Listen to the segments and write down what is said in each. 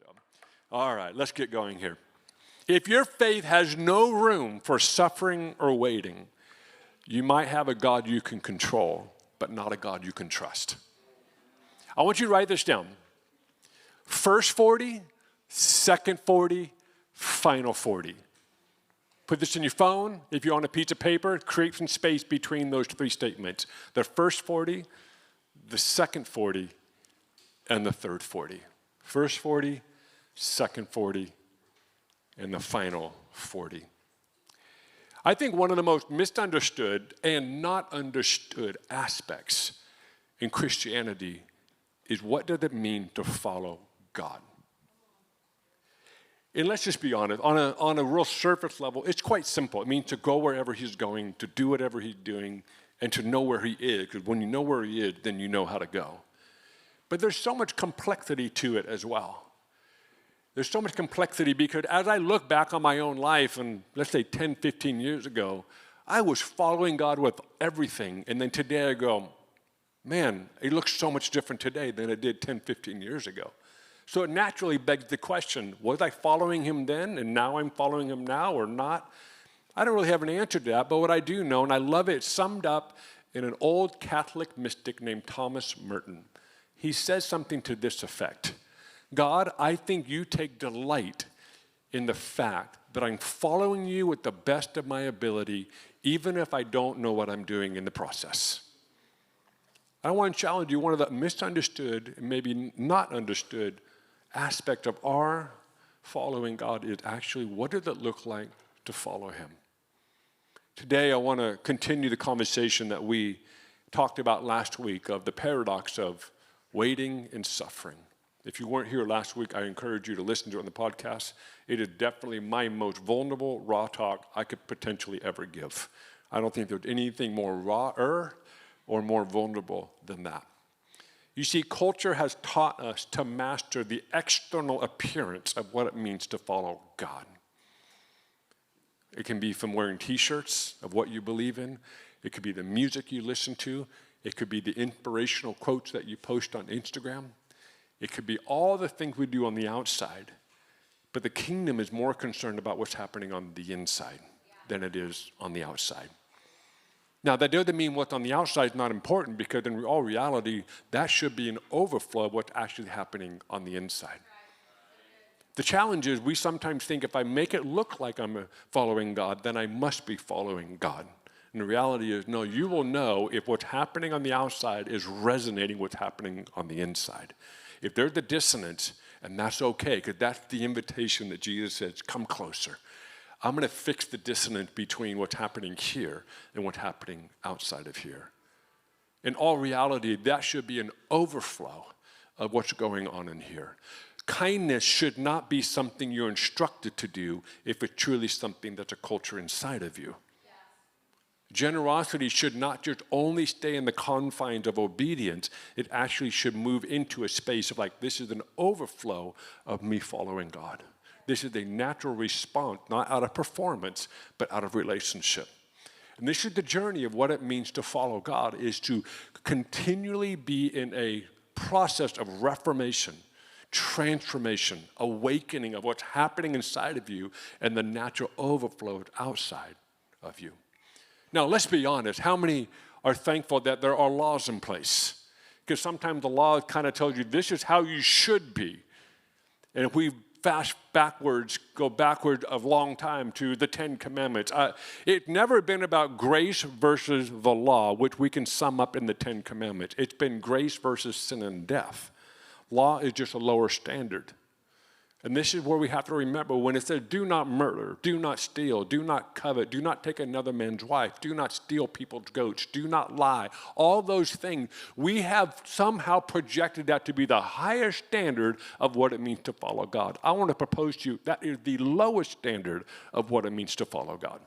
So, all right, let's get going here. If your faith has no room for suffering or waiting, you might have a God you can control, but not a God you can trust. I want you to write this down. First 40, second 40, final 40. Put this in your phone. If you're on a piece of paper, create some space between those three statements. The first 40, the second 40, and the third 40. First 40, second 40, and the final 40. I think one of the most misunderstood and not understood aspects in Christianity is what does it mean to follow God? And let's just be honest, on a real surface level, it's quite simple. It means to go wherever he's going, to do whatever he's doing, and to know where he is. Because when you know where he is, then you know how to go. But there's so much complexity to it as well. There's so much complexity because as I look back on my own life, and let's say 10, 15 years ago, I was following God with everything. And then today I go, man, it looks so much different today than it did 10, 15 years ago. So it naturally begs the question, was I following him then and now I'm following him now or not? I don't really have an answer to that, but what I do know, and I love it, it's summed up in an old Catholic mystic named Thomas Merton. He says something to this effect. God, I think you take delight in the fact that I'm following you with the best of my ability, even if I don't know what I'm doing in the process. I want to challenge you, one of the misunderstood, and maybe not understood aspect of our following God is actually what does it look like to follow him? Today I want to continue the conversation that we talked about last week of the paradox of waiting and suffering. If you weren't here last week, I encourage you to listen to it on the podcast. It is definitely my most vulnerable, raw talk I could potentially ever give. I don't think there's anything more raw or more vulnerable than that. You see, culture has taught us to master the external appearance of what it means to follow God. It can be from wearing t-shirts of what you believe in. It could be the music you listen to. It could be the inspirational quotes that you post on Instagram. It could be all the things we do on the outside. But the kingdom is more concerned about what's happening on the inside than it is on the outside. Now, that doesn't mean what's on the outside is not important, because in all reality, that should be an overflow of what's actually happening on the inside. The challenge is we sometimes think if I make it look like I'm following God, then I must be following God. And the reality is, no, you will know if what's happening on the outside is resonating with what's happening on the inside. If there's a dissonance, and that's okay, because that's the invitation that Jesus says, come closer. I'm going to fix the dissonance between what's happening here and what's happening outside of here. In all reality, that should be an overflow of what's going on in here. Kindness should not be something you're instructed to do if it's truly something that's a culture inside of you. Generosity should not just only stay in the confines of obedience. It actually should move into a space of like, this is an overflow of me following God. This is a natural response, not out of performance, but out of relationship. And this is the journey of what it means to follow God, is to continually be in a process of reformation, transformation, awakening of what's happening inside of you and the natural overflow outside of you. Now, let's be honest. How many are thankful that there are laws in place? Because sometimes the law kind of tells you this is how you should be. And if we go backwards a long time to the 10 Commandments. It's never been about grace versus the law, which we can sum up in the 10 Commandments. It's been grace versus sin and death. Law is just a lower standard. And this is where we have to remember when it says, do not murder, do not steal, do not covet, do not take another man's wife, do not steal people's goats, do not lie. All those things, we have somehow projected that to be the higher standard of what it means to follow God. I want to propose to you that is the lowest standard of what it means to follow God.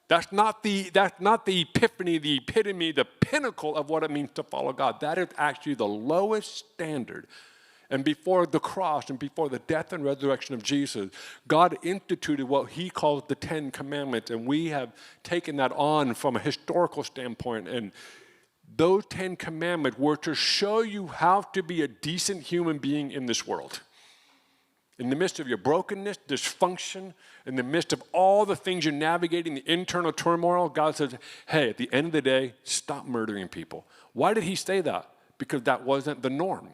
That's not the epiphany, the epitome, the pinnacle of what it means to follow God. That is actually the lowest standard. And before the cross and before the death and resurrection of Jesus, God instituted what he calls the 10 Commandments. And we have taken that on from a historical standpoint and those 10 commandments were to show you how to be a decent human being in this world. In the midst of your brokenness, dysfunction, in the midst of all the things you're navigating, the internal turmoil, God says, hey, at the end of the day, stop murdering people. Why did he say that? Because that wasn't the norm.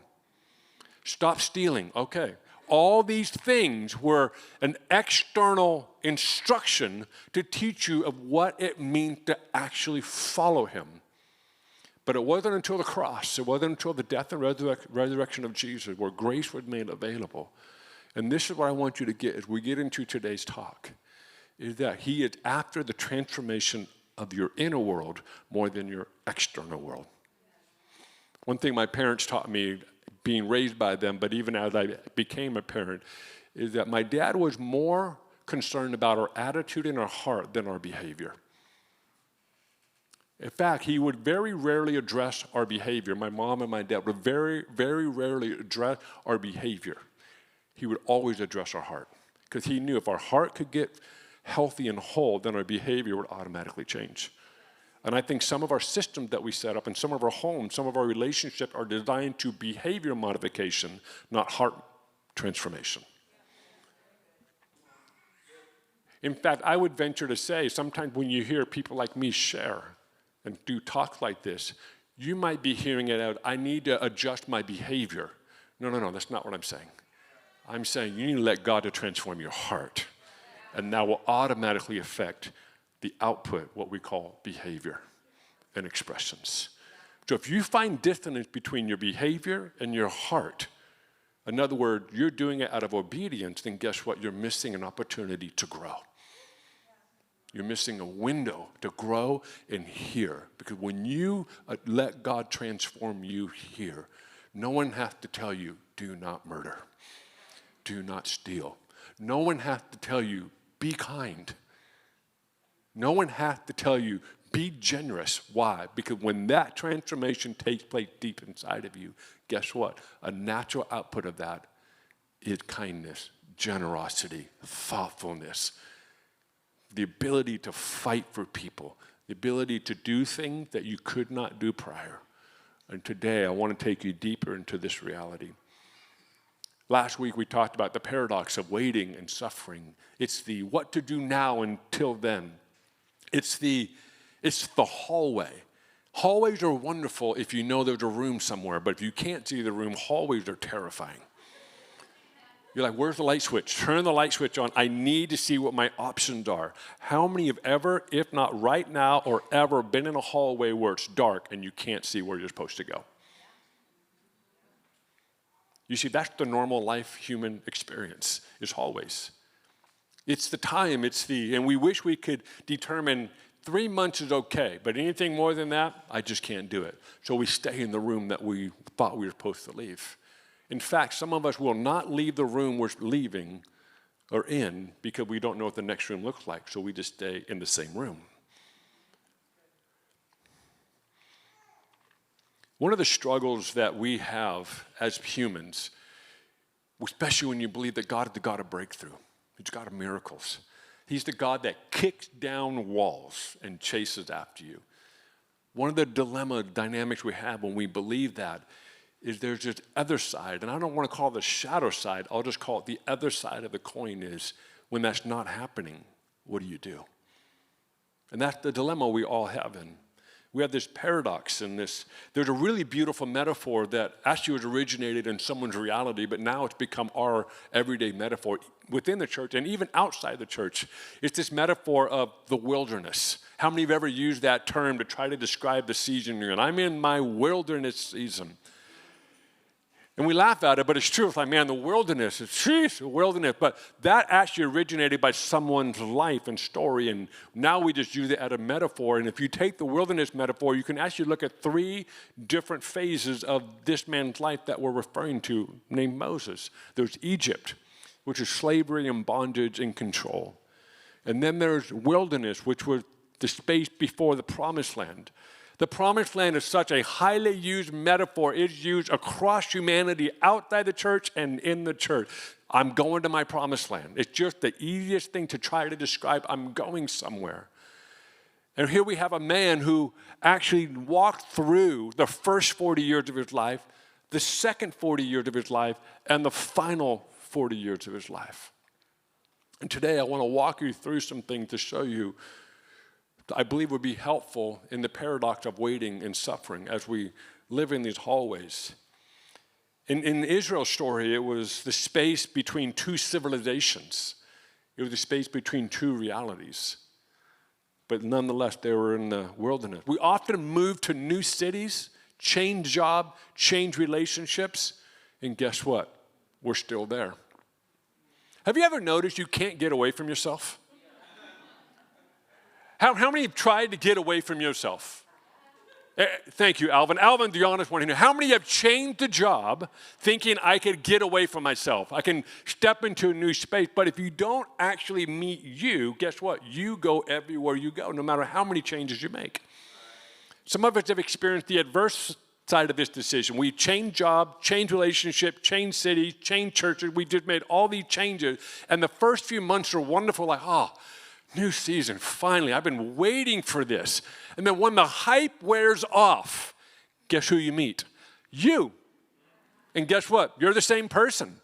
Stop stealing. Okay. All these things were an external instruction to teach you of what it means to actually follow him. But it wasn't until the cross, it wasn't until the death and resurrection of Jesus where grace was made available. And this is what I want you to get as we get into today's talk, is that he is after the transformation of your inner world more than your external world. One thing my parents taught me, being raised by them, but even as I became a parent, is that my dad was more concerned about our attitude and our heart than our behavior. In fact, he would very rarely address our behavior. My mom and my dad would very, very rarely address our behavior. He would always address our heart, because he knew if our heart could get healthy and whole, then our behavior would automatically change. And I think some of our systems that we set up and some of our homes, some of our relationships are designed to behavior modification, not heart transformation. In fact, I would venture to say sometimes when you hear people like me share and do talks like this, you might be hearing it out, I need to adjust my behavior. No, that's not what I'm saying. I'm saying you need to let God to transform your heart, and that will automatically affect the output, what we call behavior and expressions. So if you find dissonance between your behavior and your heart, in other words, you're doing it out of obedience, then guess what? You're missing an opportunity to grow. You're missing a window to grow and hear. Because when you let God transform you here, no one has to tell you, do not murder. Do not steal. No one has to tell you, be kind. No one has to tell you, be generous. Why? Because when that transformation takes place deep inside of you, guess what? A natural output of that is kindness, generosity, thoughtfulness, the ability to fight for people, the ability to do things that you could not do prior. And today I want to take you deeper into this reality. Last week we talked about the paradox of waiting and suffering. It's the what to do now until then. It's the hallway. Hallways are wonderful if you know there's a room somewhere, but if you can't see the room, hallways are terrifying. You're like, where's the light switch? Turn the light switch on. I need to see what my options are. How many have ever, if not right now or ever, been in a hallway where it's dark and you can't see where you're supposed to go? You see, that's the normal life human experience, is hallways. It's the time, and we wish we could determine 3 months is okay, but anything more than that, I just can't do it. So we stay in the room that we thought we were supposed to leave. In fact, some of us will not leave the room we're leaving or in because we don't know what the next room looks like, so we just stay in the same room. One of the struggles that we have as humans, especially when you believe that God is the God of breakthrough, He's God of miracles. He's the God that kicks down walls and chases after you. One of the dilemma dynamics we have when we believe that is there's this other side, and I don't want to call it the shadow side, I'll just call it the other side of the coin is when that's not happening, what do you do? And that's the dilemma we all have in. We have this paradox in this. There's a really beautiful metaphor that actually was originated in someone's reality, but now it's become our everyday metaphor within the church and even outside the church. It's this metaphor of the wilderness. How many have ever used that term to try to describe the season you're in? I'm in my wilderness season. And we laugh at it, but it's true. It's like, man, the wilderness, the wilderness. But that actually originated by someone's life and story, and now we just use it as a metaphor. And if you take the wilderness metaphor, you can actually look at 3 different phases of this man's life that we're referring to, named Moses. There's Egypt, which is slavery and bondage and control. And then there's wilderness, which was the space before the promised land. The promised land is such a highly used metaphor. It's used across humanity, outside the church and in the church. I'm going to my promised land. It's just the easiest thing to try to describe. I'm going somewhere. And here we have a man who actually walked through the first 40 years of his life, the second 40 years of his life, and the final 40 years of his life. And today I want to walk you through some things to show you, I believe would be helpful in the paradox of waiting and suffering as we live in these hallways. In Israel's story, it was the space between two civilizations. It was the space between two realities. But nonetheless, they were in the wilderness. We often move to new cities, change job, change relationships, and guess what? We're still there. Have you ever noticed you can't get away from yourself? How many have tried to get away from yourself? Thank you, Alvin. Alvin, the honest one here. How many have changed the job thinking I could get away from myself? I can step into a new space, but if you don't actually meet you, guess what? You go everywhere you go, no matter how many changes you make. Some of us have experienced the adverse side of this decision. We changed job, changed relationship, changed cities, changed churches. We just made all these changes, and the first few months are wonderful, like, new season, finally, I've been waiting for this. And then when the hype wears off, guess who you meet? You. And guess what? You're the same person.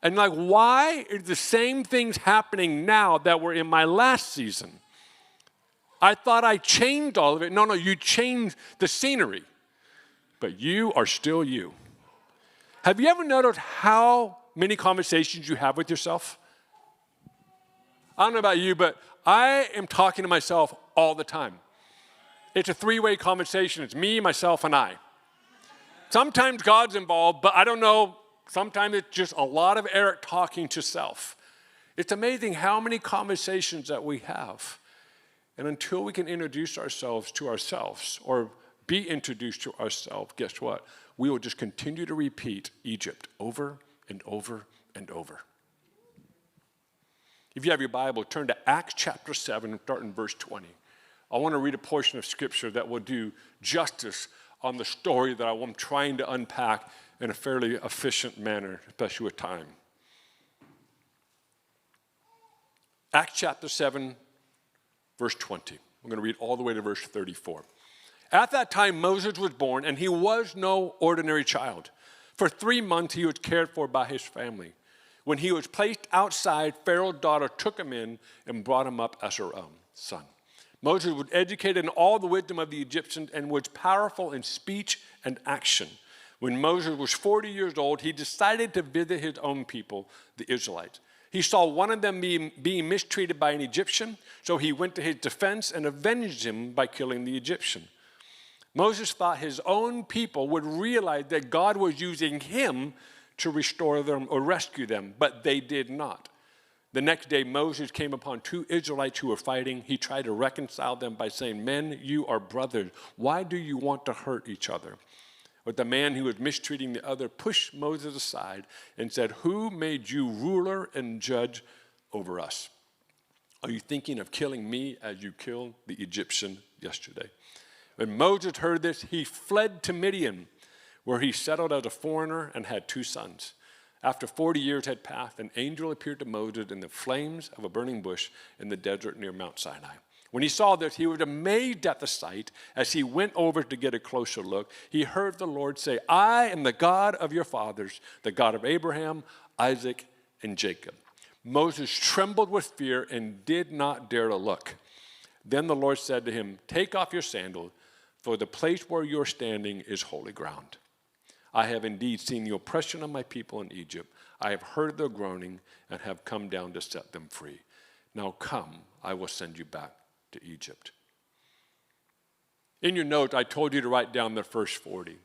And like, why are the same things happening now that were in my last season? I thought I changed all of it. No, you changed the scenery. But you are still you. Have you ever noticed how many conversations you have with yourself? I don't know about you, but I am talking to myself all the time. It's a three-way conversation. It's me, myself, and I. Sometimes God's involved, but I don't know. Sometimes it's just a lot of Eric talking to self. It's amazing how many conversations that we have. And until we can introduce ourselves to ourselves or be introduced to ourselves, guess what? We will just continue to repeat Egypt over and over and over. If you have your Bible, turn to Acts chapter 7, start in verse 20. I want to read a portion of Scripture that will do justice on the story that I'm trying to unpack in a fairly efficient manner, especially with time. Acts chapter 7, verse 20. I'm going to read all the way to verse 34. At that time, Moses was born, and he was no ordinary child. For 3 months, he was cared for by his family. When he was placed outside, Pharaoh's daughter took him in and brought him up as her own son. Moses was educated in all the wisdom of the Egyptians and was powerful in speech and action. When Moses was 40 years old, he decided to visit his own people, the Israelites. He saw one of them being mistreated by an Egyptian, so he went to his defense and avenged him by killing the Egyptian. Moses thought his own people would realize that God was using him to restore them or rescue them, but they did not. The next day, Moses came upon 2 Israelites who were fighting. He tried to reconcile them by saying, "Men, you are brothers. Why do you want to hurt each other?" But the man who was mistreating the other pushed Moses aside and said, "Who made you ruler and judge over us? Are you thinking of killing me as you killed the Egyptian yesterday?" When Moses heard this, he fled to Midian, where he settled as a foreigner and had 2 sons. After 40 years had passed, an angel appeared to Moses in the flames of a burning bush in the desert near Mount Sinai. When he saw this, he was amazed at the sight. As he went over to get a closer look, he heard the Lord say, "I am the God of your fathers, the God of Abraham, Isaac, and Jacob." Moses trembled with fear and did not dare to look. Then the Lord said to him, "Take off your sandals, for the place where you're standing is holy ground. I have indeed seen the oppression of my people in Egypt. I have heard their groaning and have come down to set them free. Now come, I will send you back to Egypt." In your notes, I told you to write down the first 40.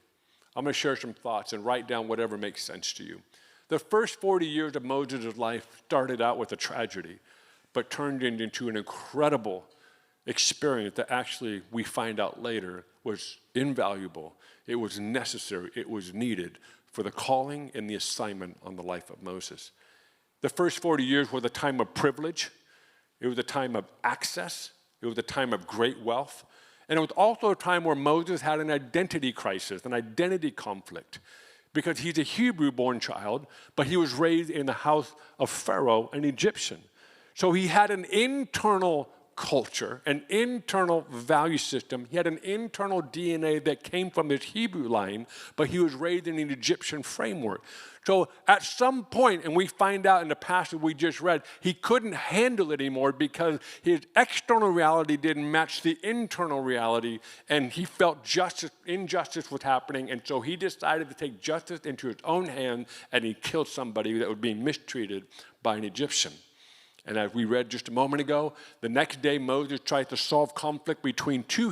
I'm going to share some thoughts and write down whatever makes sense to you. The first 40 years of Moses' life started out with a tragedy, but turned into an incredible experience that actually we find out later was invaluable. It was necessary. It was needed for the calling and the assignment on the life of Moses. The first 40 years were the time of privilege. It was a time of access. It was a time of great wealth. And it was also a time where Moses had an identity crisis, an identity conflict, because he's a Hebrew-born child, but he was raised in the house of Pharaoh, an Egyptian. So he had an internal culture, an internal value system. He had an internal DNA that came from his Hebrew line, but he was raised in an Egyptian framework. So at some point, and we find out in the passage we just read, he couldn't handle it anymore because his external reality didn't match the internal reality, and he felt injustice was happening, and so he decided to take justice into his own hand, and he killed somebody that was being mistreated by an Egyptian. And as we read just a moment ago, the next day Moses tried to solve conflict between two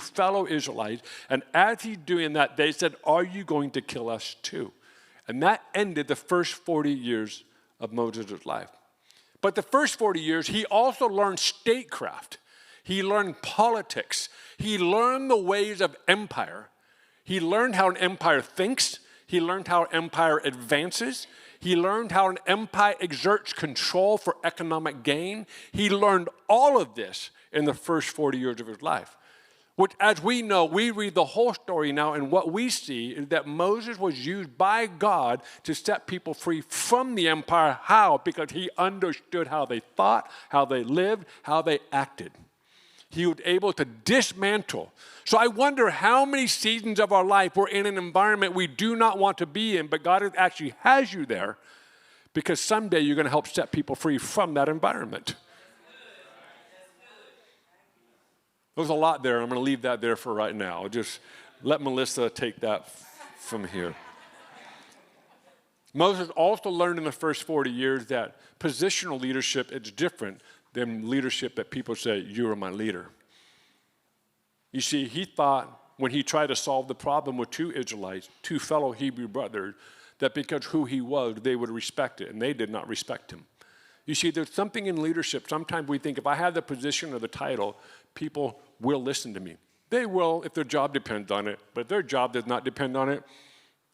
fellow Israelites. And as he's doing that, they said, "Are you going to kill us too?" And that ended the first 40 years of Moses' life. But the first 40 years, he also learned statecraft. He learned politics. He learned the ways of empire. He learned how an empire thinks. He learned how an empire advances. He learned how an empire exerts control for economic gain. He learned all of this in the first 40 years of his life. Which, as we know, we read the whole story now, and what we see is that Moses was used by God to set people free from the empire. How? Because he understood how they thought, how they lived, how they acted. He was able to dismantle. So I wonder how many seasons of our life we're in an environment we do not want to be in, but God actually has you there because someday you're going to help set people free from that environment. There's a lot there. I'm going to leave that there for right now. I'll just let Melissa take that from here. Moses also learned in the first 40 years that positional leadership is different than leadership that people say, "You are my leader." You see, he thought when he tried to solve the problem with two Israelites, two fellow Hebrew brothers, that because who he was, they would respect it, and they did not respect him. You see, there's something in leadership. Sometimes we think if I have the position or the title, people will listen to me. They will if their job depends on it, but if their job does not depend on it,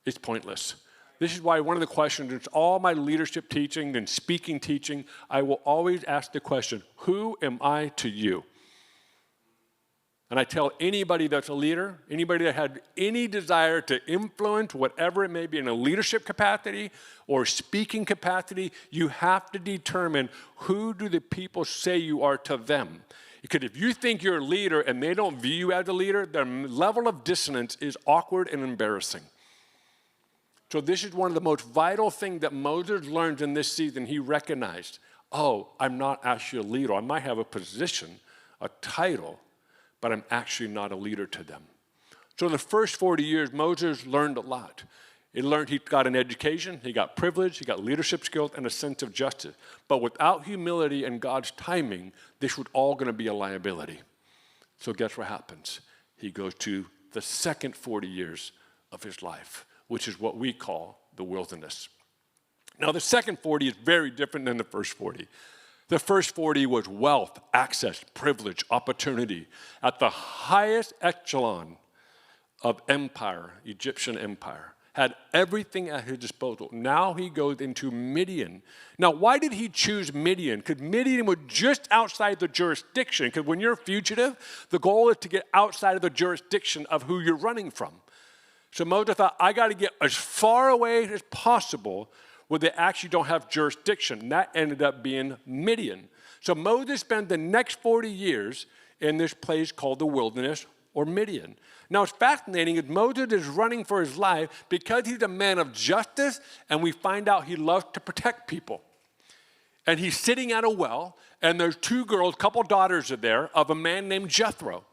it's pointless. This is why one of the questions in all my leadership teaching and speaking teaching, I will always ask the question, who am I to you? And I tell anybody that's a leader, anybody that had any desire to influence, whatever it may be, in a leadership capacity or speaking capacity, you have to determine who do the people say you are to them. Because if you think you're a leader and they don't view you as a leader, their level of dissonance is awkward and embarrassing. So this is one of the most vital things that Moses learned in this season. He recognized, oh, I'm not actually a leader. I might have a position, a title, but I'm actually not a leader to them. So in the first 40 years, Moses learned a lot. He got an education, he got privilege, he got leadership skills, and a sense of justice. But without humility and God's timing, this was all going to be a liability. So guess what happens? He goes to the second 40 years of his life, which is what we call the wilderness. Now, the second 40 is very different than the first 40. The first 40 was wealth, access, privilege, opportunity. At the highest echelon of empire, Egyptian empire, had everything at his disposal. Now he goes into Midian. Now, why did he choose Midian? Because Midian was just outside the jurisdiction. Because when you're a fugitive, the goal is to get outside of the jurisdiction of who you're running from. So Moses thought, I got to get as far away as possible where they actually don't have jurisdiction. And that ended up being Midian. So Moses spent the next 40 years in this place called the wilderness, or Midian. Now, what's fascinating is Moses is running for his life because he's a man of justice, and we find out he loves to protect people. And he's sitting at a well, and there's two girls, couple daughters are there, of a man named Jethro.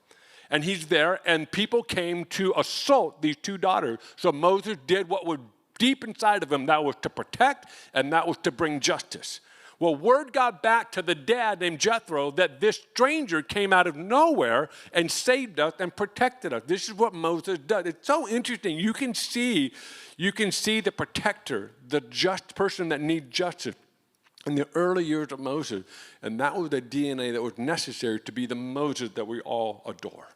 And he's there, and people came to assault these two daughters. So Moses did what was deep inside of him, that was to protect, and that was to bring justice. Well, word got back to the dad named Jethro that this stranger came out of nowhere and saved us and protected us. This is what Moses does. It's so interesting. You can see the protector, the just person that needs justice in the early years of Moses. And that was the DNA that was necessary to be the Moses that we all adore.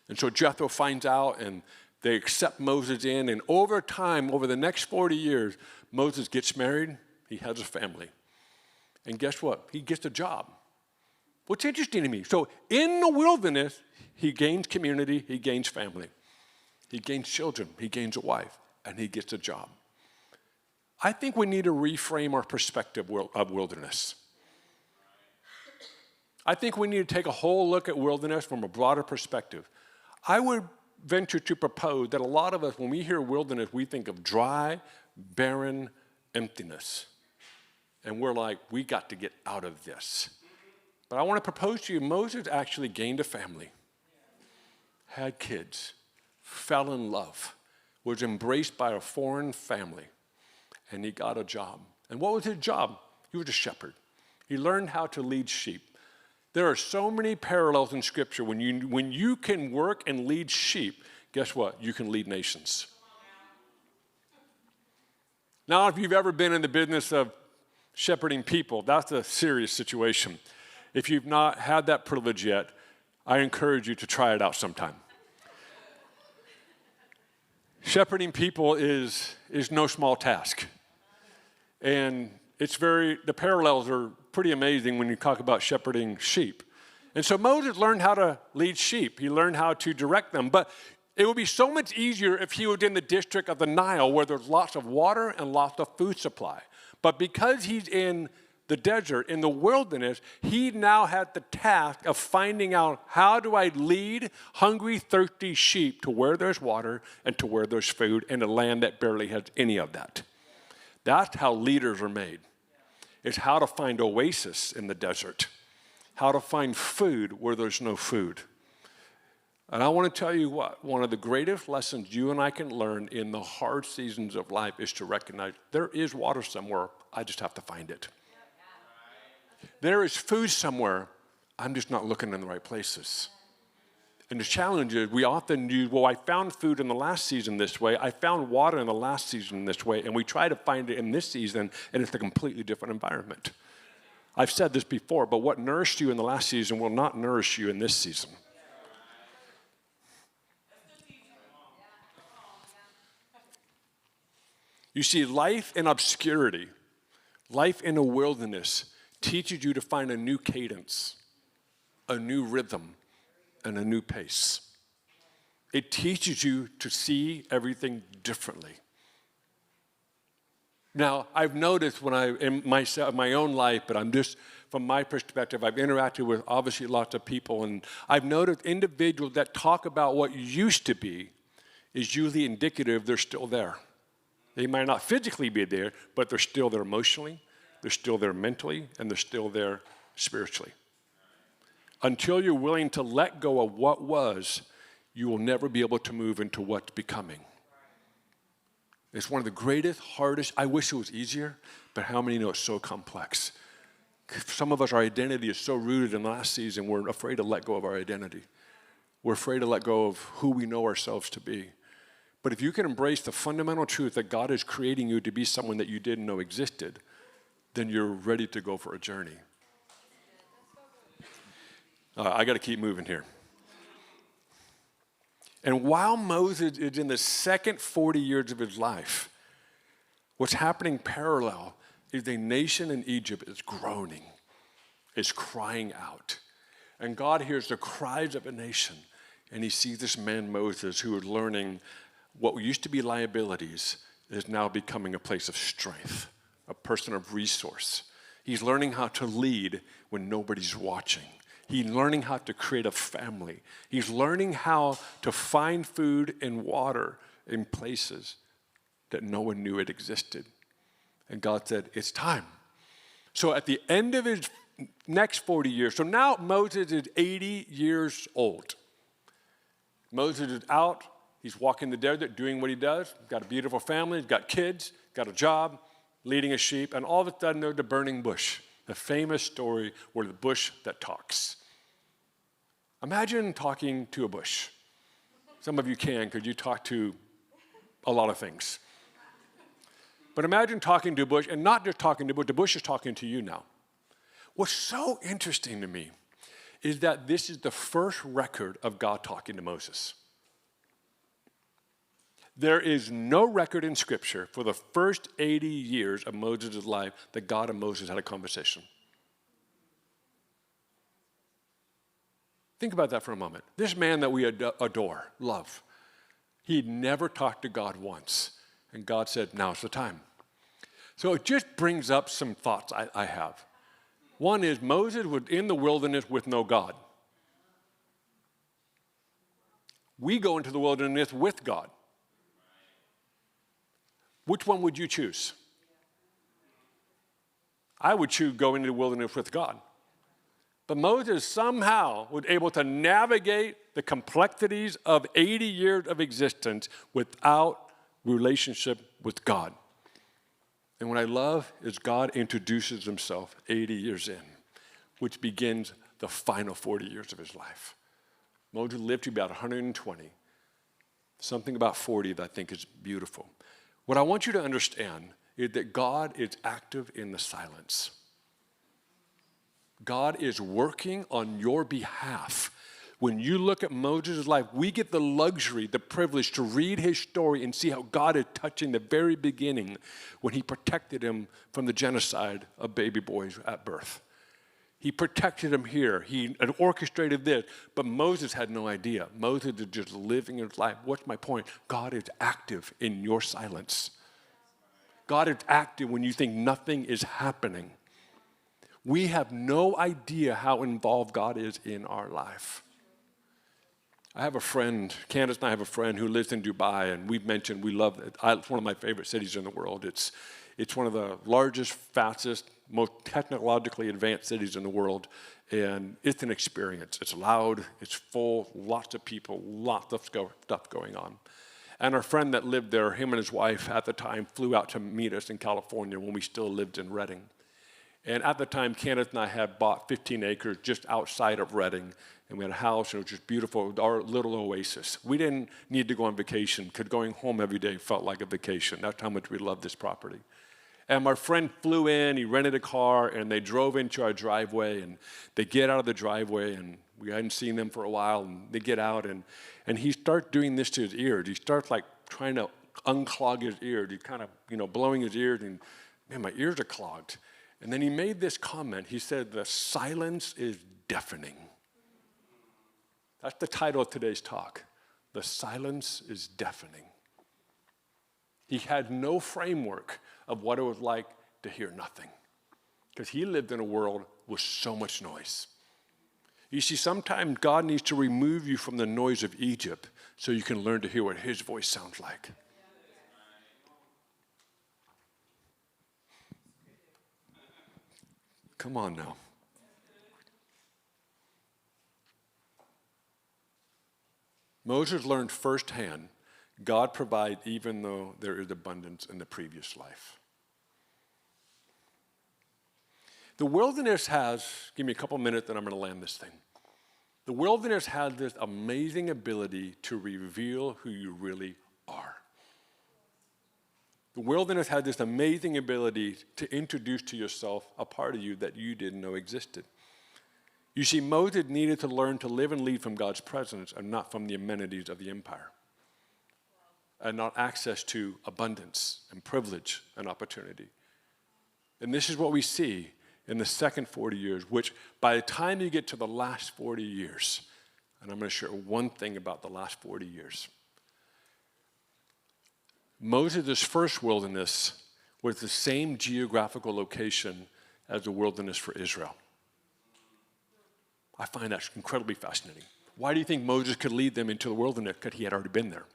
And so Jethro finds out, and they accept Moses in. And over time, over the next 40 years, Moses gets married. He has a family. And guess what? He gets a job. What's interesting to me, so in the wilderness, he gains community, he gains family. He gains children, he gains a wife, and he gets a job. I think we need to reframe our perspective of wilderness. I think we need to take a whole look at wilderness from a broader perspective. I would venture to propose that a lot of us, when we hear wilderness, we think of dry, barren emptiness. And we're like, we got to get out of this. But I want to propose to you, Moses actually gained a family, had kids, fell in love, was embraced by a foreign family, and he got a job. And what was his job? He was a shepherd. He learned how to lead sheep. There are so many parallels in Scripture. When you can work and lead sheep, guess what? You can lead nations. Now, if you've ever been in the business of shepherding people, that's a serious situation. If you've not had that privilege yet, I encourage you to try it out sometime. Shepherding people is no small task. And the parallels are pretty amazing when you talk about shepherding sheep. And so Moses learned how to lead sheep. He learned how to direct them. But it would be so much easier if he was in the district of the Nile where there's lots of water and lots of food supply. But because he's in the desert, in the wilderness, he now had the task of finding out, how do I lead hungry, thirsty sheep to where there's water and to where there's food in a land that barely has any of that? That's how leaders are made. It's how to find oasis in the desert, how to find food where there's no food. And I want to tell you what, one of the greatest lessons you and I can learn in the hard seasons of life is to recognize there is water somewhere, I just have to find it. There is food somewhere, I'm just not looking in the right places. And the challenge is we often use, well, I found food in the last season this way, I found water in the last season this way, and we try to find it in this season, and it's a completely different environment. I've said this before, but what nourished you in the last season will not nourish you in this season. You see, life in obscurity, life in a wilderness, teaches you to find a new cadence, a new rhythm, and a new pace. It teaches you to see everything differently. Now, I've noticed in my own life, but I'm just, from my perspective, I've interacted with obviously lots of people, and I've noticed individuals that talk about what used to be is usually indicative they're still there. They might not physically be there, but they're still there emotionally, they're still there mentally, and they're still there spiritually. Until you're willing to let go of what was, you will never be able to move into what's becoming. It's one of the greatest, hardest, I wish it was easier, but how many know it's so complex? Some of us, our identity is so rooted in last season, we're afraid to let go of our identity. We're afraid to let go of who we know ourselves to be. But if you can embrace the fundamental truth that God is creating you to be someone that you didn't know existed, then you're ready to go for a journey. I got to keep moving here. And while Moses is in the second 40 years of his life, what's happening parallel is a nation in Egypt is groaning, is crying out. And God hears the cries of a nation, and he sees this man Moses who is learning what used to be liabilities is now becoming a place of strength, a person of resource. He's learning how to lead when nobody's watching. He's learning how to create a family. He's learning how to find food and water in places that no one knew it existed. And God said, it's time. So at the end of his next 40 years, so now Moses is 80 years old. Moses is out. He's walking the desert, doing what he does. He's got a beautiful family. He's got kids. Got a job, leading a sheep. And all of a sudden, there's the burning bush, the famous story where the bush that talks. Imagine talking to a bush. Some of you can, because you talk to a lot of things. But imagine talking to a bush, and not just talking to a bush, the bush is talking to you now. What's so interesting to me is that this is the first record of God talking to Moses. There is no record in Scripture for the first 80 years of Moses' life that God and Moses had a conversation. Think about that for a moment. This man that we adore, love, he'd never talked to God once. And God said, now's the time. So it just brings up some thoughts I have. One is Moses was in the wilderness with no God. We go into the wilderness with God. Which one would you choose? I would choose going into the wilderness with God. But Moses somehow was able to navigate the complexities of 80 years of existence without relationship with God. And what I love is God introduces himself 80 years in, which begins the final 40 years of his life. Moses lived to about 120. Something about 40 that I think is beautiful. What I want you to understand is that God is active in the silence. God is working on your behalf. When you look at Moses' life, we get the luxury, the privilege to read his story and see how God is touching the very beginning when he protected him from the genocide of baby boys at birth. He protected him here. He had orchestrated this, but Moses had no idea. Moses is just living his life. What's my point? God is active in your silence. God is active when you think nothing is happening. We have no idea how involved God is in our life. I have a friend, Candace and I have a friend who lives in Dubai, and we've mentioned we love it. It's one of my favorite cities in the world. It's one of the largest, fastest, most technologically advanced cities in the world, and it's an experience. It's loud, it's full, lots of people, lots of stuff going on. And our friend that lived there, him and his wife at the time flew out to meet us in California when we still lived in Redding. And at the time, Candace and I had bought 15 acres just outside of Redding, and we had a house, and it was just beautiful, our little oasis. We didn't need to go on vacation, because going home every day felt like a vacation. That's how much we loved this property. And my friend flew in, he rented a car, and they drove into our driveway, and they get out of the driveway, and we hadn't seen them for a while, and they get out, and he starts doing this to his ears. He starts like trying to unclog his ears. He's kind of, blowing his ears, and man, my ears are clogged. And then he made this comment. He said, "The silence is deafening." That's the title of today's talk. The silence is deafening. He had no framework of what it was like to hear nothing, because he lived in a world with so much noise. You see, sometimes God needs to remove you from the noise of Egypt so you can learn to hear what his voice sounds like. Come on now. Moses learned firsthand God provides even though there is abundance in the previous life. The wilderness has, give me a couple minutes and I'm going to land this thing. The wilderness has this amazing ability to reveal who you really are. The wilderness had this amazing ability to introduce to yourself a part of you that you didn't know existed. You see, Moses needed to learn to live and lead from God's presence and not from the amenities of the empire, and not access to abundance and privilege and opportunity. And this is what we see in the second 40 years, which by the time you get to the last 40 years, and I'm going to share one thing about the last 40 years. Moses' first wilderness was the same geographical location as the wilderness for Israel. I find that incredibly fascinating. Why do you think Moses could lead them into the wilderness? Because he had already been there.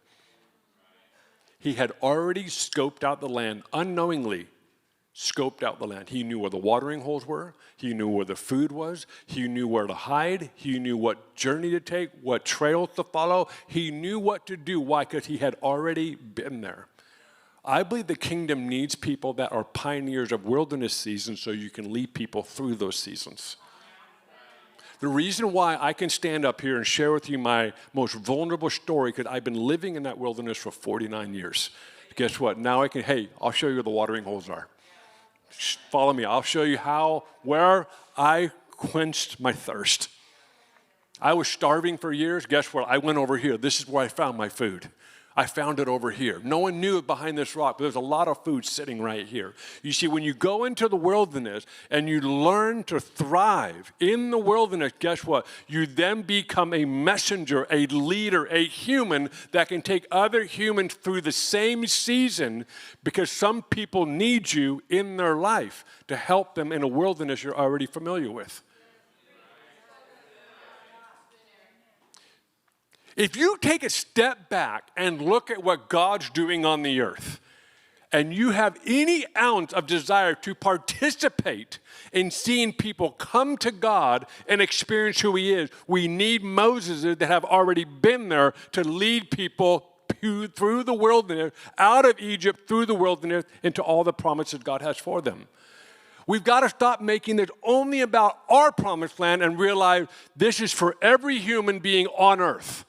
He had already scoped out the land, unknowingly scoped out the land. He knew where the watering holes were. He knew where the food was. He knew where to hide. He knew what journey to take, what trails to follow. He knew what to do. Why? Because he had already been there. I believe the kingdom needs people that are pioneers of wilderness seasons so you can lead people through those seasons. The reason why I can stand up here and share with you my most vulnerable story, because I've been living in that wilderness for 49 years. Guess what? Now I can, hey, I'll show you where the watering holes are. Follow me. I'll show you where I quenched my thirst. I was starving for years. Guess what? I went over here. This is where I found my food. I found it over here. No one knew it behind this rock, but there's a lot of food sitting right here. You see, when you go into the wilderness and you learn to thrive in the wilderness, guess what? You then become a messenger, a leader, a human that can take other humans through the same season, because some people need you in their life to help them in a wilderness you're already familiar with. If you take a step back and look at what God's doing on the earth, and you have any ounce of desire to participate in seeing people come to God and experience who He is, we need Moses that have already been there to lead people through the wilderness, out of Egypt, through the wilderness, into all the promises God has for them. We've got to stop making this only about our promised land and realize this is for every human being on earth.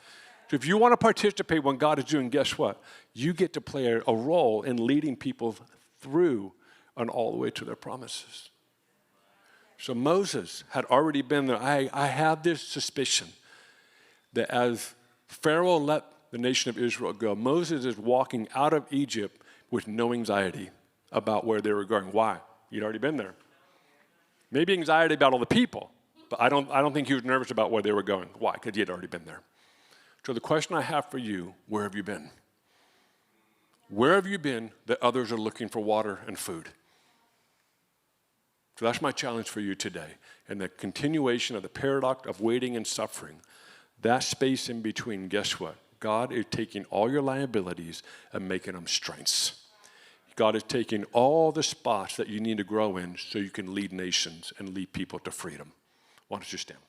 So if you want to participate when God is doing, guess what? You get to play a role in leading people through and all the way to their promises. So Moses had already been there. I have this suspicion that as Pharaoh let the nation of Israel go, Moses is walking out of Egypt with no anxiety about where they were going. Why? He'd already been there. Maybe anxiety about all the people, but I don't think he was nervous about where they were going. Why? Because he had already been there. So the question I have for you, where have you been? Where have you been that others are looking for water and food? So that's my challenge for you today. And the continuation of the paradox of waiting and suffering, that space in between, guess what? God is taking all your liabilities and making them strengths. God is taking all the spots that you need to grow in so you can lead nations and lead people to freedom. Why don't you stand?